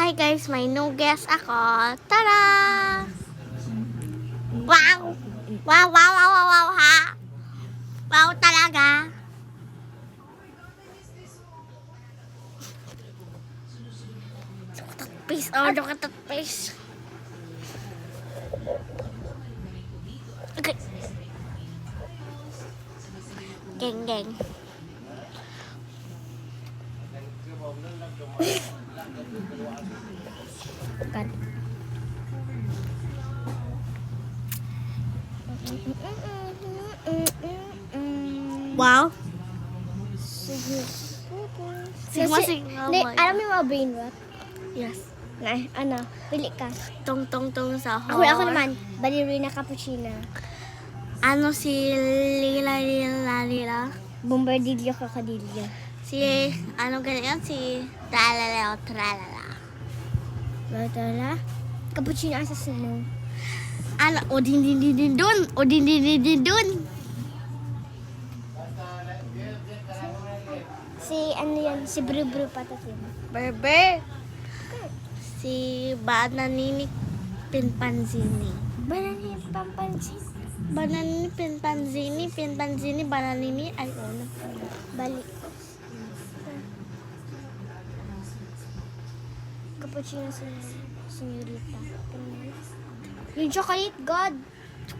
Hi guys, may new guest ako. Tara! Wow! Wow, wow, wow, wow, wow, ha? Wow talaga. Face, look at that face. Okay. Geng, geng. God. Wow. Sigma, sigma. Alam mo yung mga brain rot? Yes. Ano, pili ka. Tong, tong, tong sa Ako naman, ballerina cappuccino. Ano si Lila, Lila, Lila? Bombardillo crocodillo. Si, ano ganyan? Si Tralala o Tralala. Batala? Cappuccino assassino. Ano? O din din din din dun. O din din din din dun. Si ano yan, si Bru Bru Patatim. Berber. Si Bananini Pinpanzini. Banana pampansin. Bananini Pinpanzini. Pinpanzini, Bananini. Ay, ano? Balik. Cappuccino si senyorita. Yung chocolate god.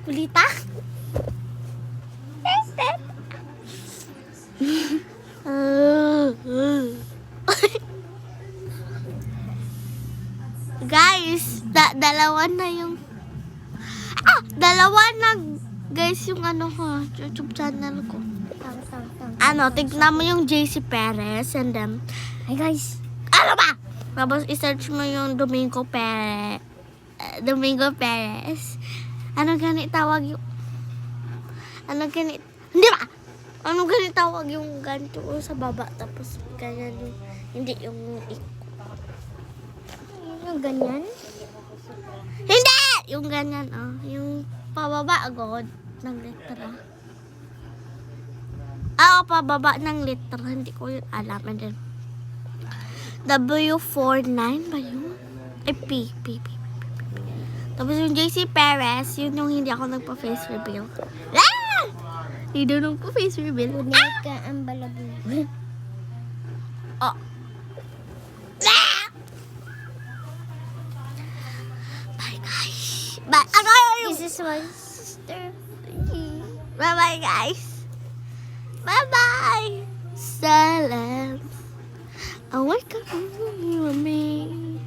Kulita? Guys, dalawa na yung dalawa na guys yung ano ko, YouTube channel ko. Ano, tignan mo yung JC Perez and then Hi guys. ano ba? Tapos i-search mo yung Domingo Perez. Domingo Perez. Ano ganit tawag yung hindi ba? Ano ganit tawag yung ganito sa baba tapos ganyan yung hindi yung Yung ganyan? hindi! Yung ganyan, yung pababa agad ng letra. Pababa ng letra. Hindi ko yun alam. And then, W49 ba yun? P. Tapos yung JC Perez, yun yung hindi ako nagpa-face reveal. Ah! Hindi daw nagpa-face reveal. Ulit ka ang balabu. Oh. Bye guys. Bye. This is my sister. Bye bye guys. Bye bye. Salam. Oh my God, you and me.